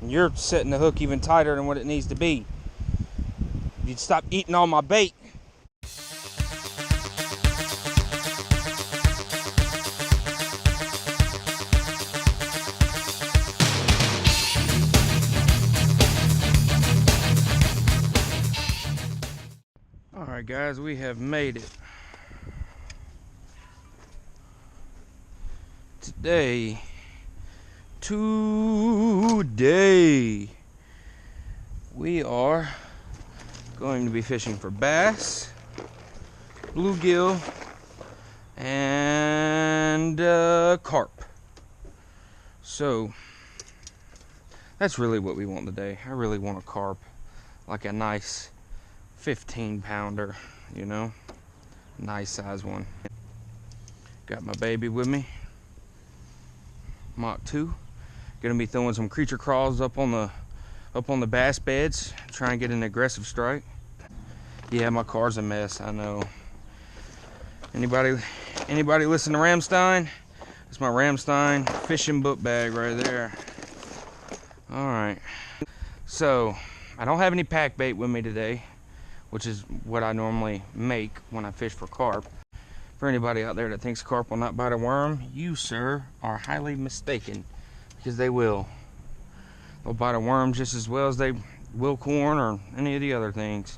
And you're setting the hook even tighter than what it needs to be. You'd stop eating all my bait. Alright guys, we have made it. Today we are going to be fishing for bass, bluegill, and carp. So that's really what we want today. I really want a carp, like a nice 15-pounder, you know, nice size one. Got my baby with me, Mach 2. Gonna be throwing some creature crawls up on the bass beds, try and get an aggressive strike. Yeah, my car's a mess, I know. Anybody listen to Ramstein? It's my Ramstein fishing book bag right there. All right, so I don't have any pack bait with me today, which is what I normally make when I fish for carp. For anybody out there that thinks carp will not bite a worm, you, sir, are highly mistaken, because they will. They'll bite a worm just as well as they will corn or any of the other things.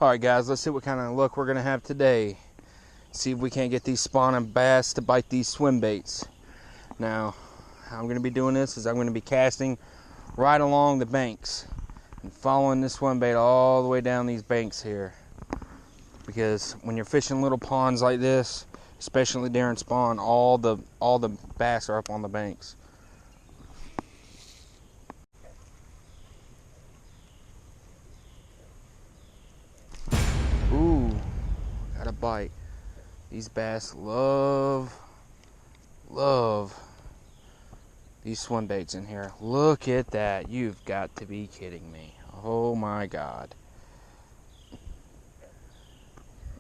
All right, guys, let's see what kind of luck we're gonna have today. See if we can't get these spawning bass to bite these swim baits. Now, how I'm gonna be doing this is I'm gonna be casting right along the banks and following this swim bait all the way down these banks here. Because when you're fishing little ponds like this, especially during spawn, all the bass are up on the banks. Ooh, got a bite. These bass love these swim baits in here. Look at that. You've got to be kidding me. Oh my God.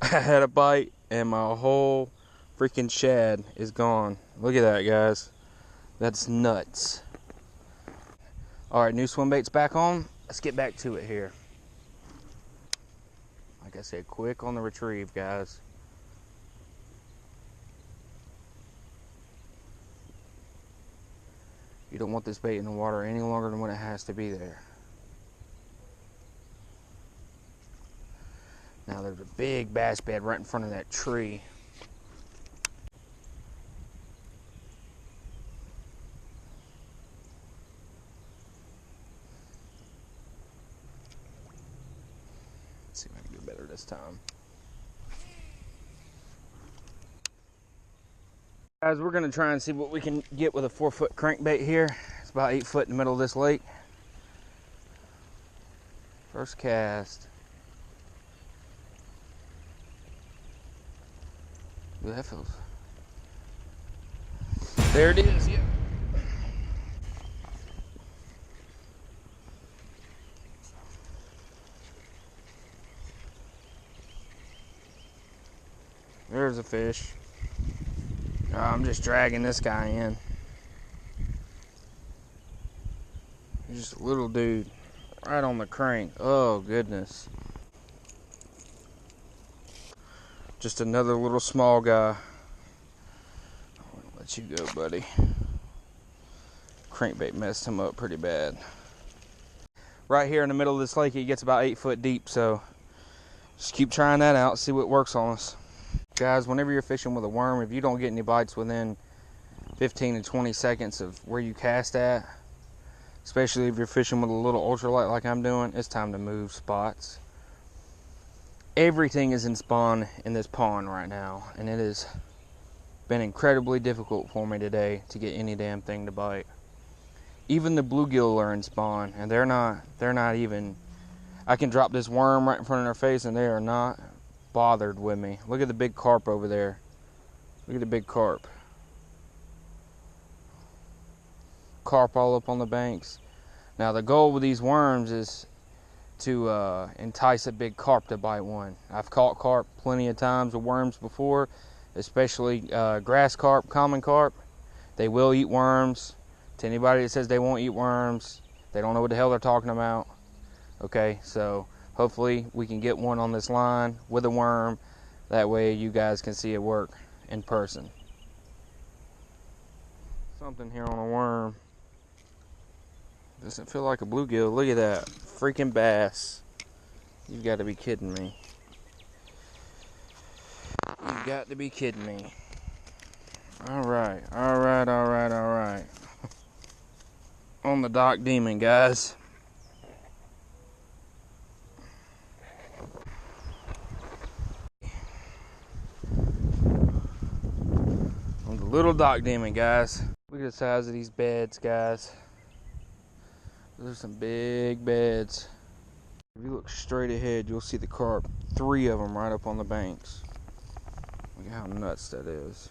I had a bite and my whole freaking shad is gone. Look at that, guys. That's nuts. All right, new swim bait's back on. Let's get back to it here. Like I said, quick on the retrieve, guys. You don't want this bait in the water any longer than what it has to be there. Now there's a big bass bed right in front of that tree. Let's see if I can do better this time. Guys, we're gonna try and see what we can get with a 4-foot crankbait here. It's about 8 foot in the middle of this lake. First cast. Ooh, that feels. There it is, yeah. There's a fish. Oh, I'm just dragging this guy in. He's just a little dude. Right on the crank. Oh, goodness. Just another little small guy. I'm gonna let you go, buddy. Crankbait messed him up pretty bad. Right here in the middle of this lake, it gets about 8 foot deep, so just keep trying that out, see what works on us. Guys, whenever you're fishing with a worm, if you don't get any bites within 15 to 20 seconds of where you cast at, especially if you're fishing with a little ultralight like I'm doing, it's time to move spots. Everything is in spawn in this pond right now, and it has been incredibly difficult for me today to get any damn thing to bite. Even the bluegill are in spawn, and they're not even. I can drop this worm right in front of their face, and they are not bothered with me. Look at the big carp over there. Look at the big carp. Carp all up on the banks. Now the goal with these worms is to entice a big carp to bite one. I've caught carp plenty of times with worms before, especially grass carp, common carp. They will eat worms. To anybody that says they won't eat worms, they don't know what the hell they're talking about. Okay, so hopefully we can get one on this line with a worm. That way you guys can see it work in person. Something here on a worm. Doesn't feel like a bluegill. Look at that. Freaking bass. You've got to be kidding me. You've got to be kidding me. Alright, alright, alright, alright. On the dock demon, guys. On the little dock demon, guys. Look at the size of these beds, guys. There's some big beds. If you look straight ahead, you'll see the carp. 3 of them right up on the banks. Look how nuts that is.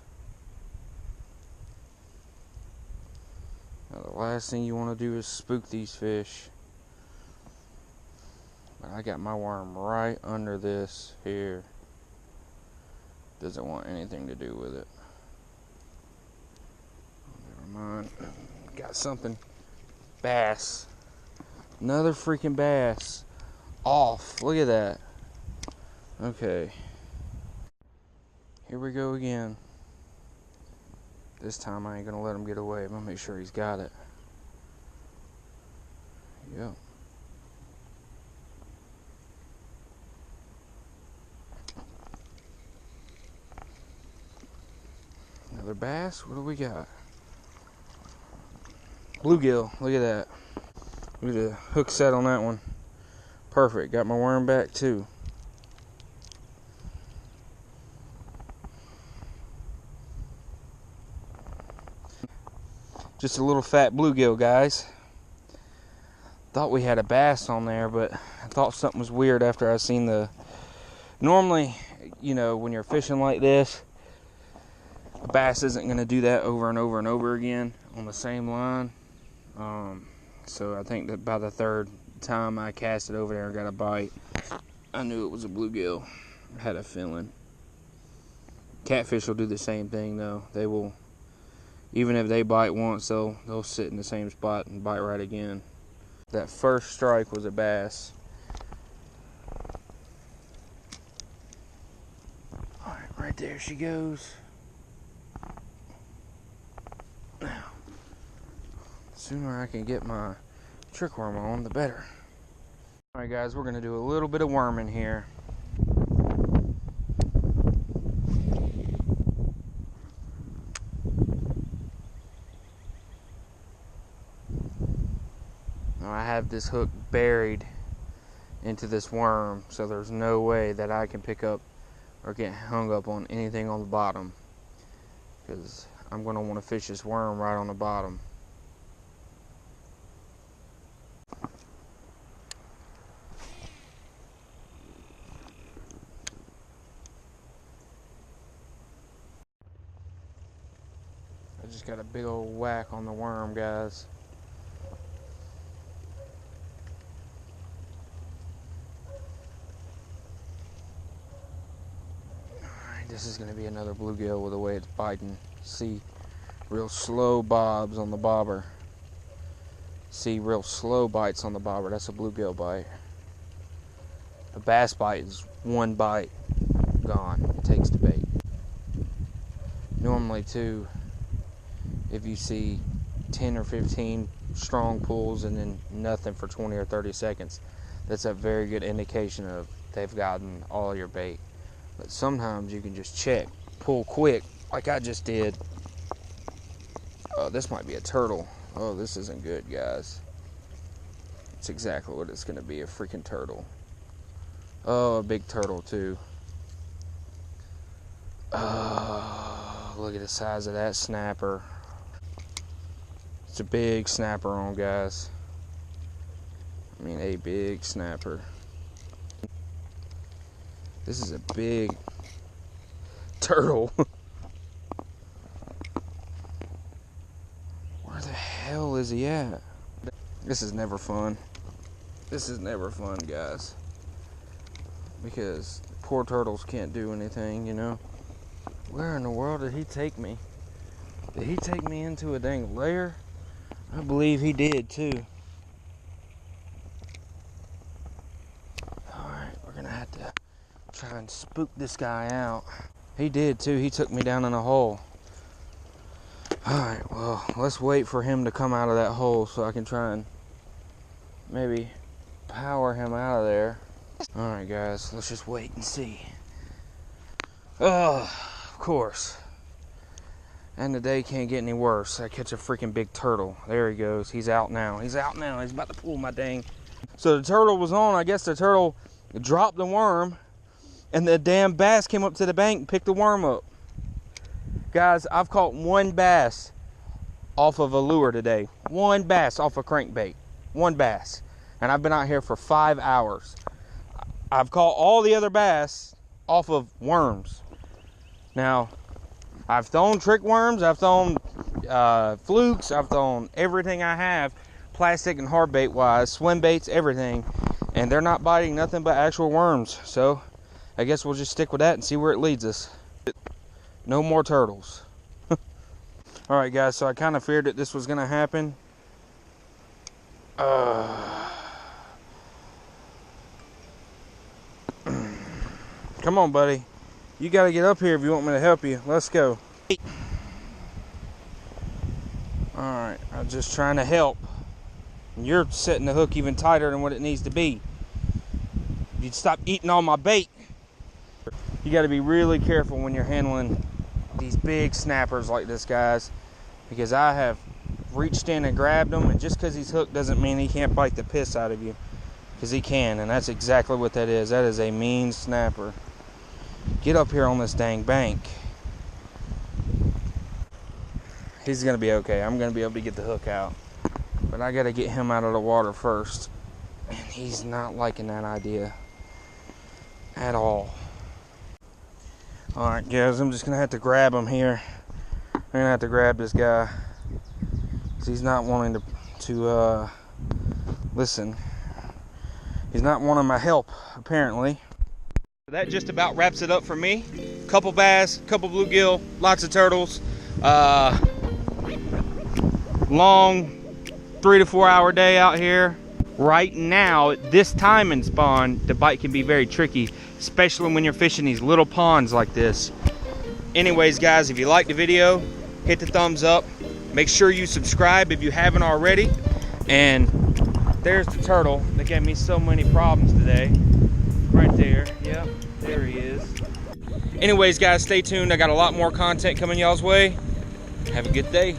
Now, the last thing you want to do is spook these fish. But I got my worm right under this here. Doesn't want anything to do with it. Never mind. Got something. Bass. Another freaking bass. Off. Look at that. Okay. Here we go again. This time I ain't gonna let him get away. I'm gonna make sure he's got it. Yep. Another bass. What do we got? Bluegill. Look at that. Look at the hook set on that one. Perfect. Got my worm back too. Just a little fat bluegill, guys. Thought we had a bass on there, but I thought something was weird after I seen the... Normally, you know, when you're fishing like this, a bass isn't going to do that over and over and over again on the same line. So I think that by the 3rd time I cast it over there and got a bite, I knew it was a bluegill. I had a feeling. Catfish will do the same thing though. They will, even if they bite once, they'll sit in the same spot and bite right again. That first strike was a bass. Alright, right there she goes. Now, the sooner I can get my trick worm on, the better. Alright guys, we're going to do a little bit of worming here. Now I have this hook buried into this worm, so there's no way that I can pick up or get hung up on anything on the bottom, because I'm going to want to fish this worm right on the bottom. I just got a big old whack on the worm, guys. Alright, this is going to be another bluegill with the way it's biting. See, real slow bobs on the bobber. See, real slow bites on the bobber. That's a bluegill bite. A bass bite is one bite, gone. It takes the bait. Normally, too, if you see 10 or 15 strong pulls and then nothing for 20 or 30 seconds, that's a very good indication of they've gotten all your bait. But sometimes you can just check, pull quick, like I just did. Oh, this might be a turtle. Oh, this isn't good, guys. It's exactly what it's going to be, a freaking turtle. Oh, a big turtle, too. Oh, look at the size of that snapper. It's a big snapper on, guys. I mean, a big snapper. This is a big turtle. Where the hell is he at? This is never fun. This is never fun, guys. Because poor turtles can't do anything, you know. Where in the world did he take me? Did he take me into a dang lair? I believe he did too. Alright, we're gonna have to try and spook this guy out. He did too, he took me down in a hole. Alright, well, let's wait for him to come out of that hole so I can try and maybe power him out of there. Alright guys, let's just wait and see. Of course. And the day can't get any worse. I catch a freaking big turtle. There he goes. He's out now. He's out now. He's about to pull my dang. So the turtle was on. I guess the turtle dropped the worm, and the damn bass came up to the bank and picked the worm up. Guys, I've caught one bass off of a lure today. One bass off a crankbait. One bass. And I've been out here for 5 hours. I've caught all the other bass off of worms. Now, I've thrown trick worms, I've thrown flukes, I've thrown everything I have, plastic and hard bait wise, swim baits, everything, and they're not biting nothing but actual worms. So I guess we'll just stick with that and see where it leads us. No more turtles. All right guys, so I kind of feared that this was gonna happen. Come on, buddy. You got to get up here if you want me to help you. Let's go. Alright, I'm just trying to help. You're setting the hook even tighter than what it needs to be. You'd stop eating all my bait. You got to be really careful when you're handling these big snappers like this, guys. Because I have reached in and grabbed him, and just because he's hooked doesn't mean he can't bite the piss out of you. Because he can, and that's exactly what that is. That is a mean snapper. Get up here on this dang bank. He's gonna be okay. I'm gonna be able to get the hook out, but I gotta get him out of the water first, and he's not liking that idea at all. All right guys, I'm just gonna have to grab him here. I'm gonna have to grab this guy because he's not wanting to listen. He's not wanting my help, apparently. That just about wraps it up for me. Couple bass, couple bluegill, lots of turtles. Long 3 to 4 hour day out here. Right now, at this time in spawn, the bite can be very tricky, especially when you're fishing these little ponds like this. Anyways, guys, if you liked the video, hit the thumbs up. Make sure you subscribe if you haven't already. And there's the turtle that gave me so many problems today. Right there. Yep, there he is. Anyways, guys, stay tuned. I got a lot more content coming y'all's way. Have a good day.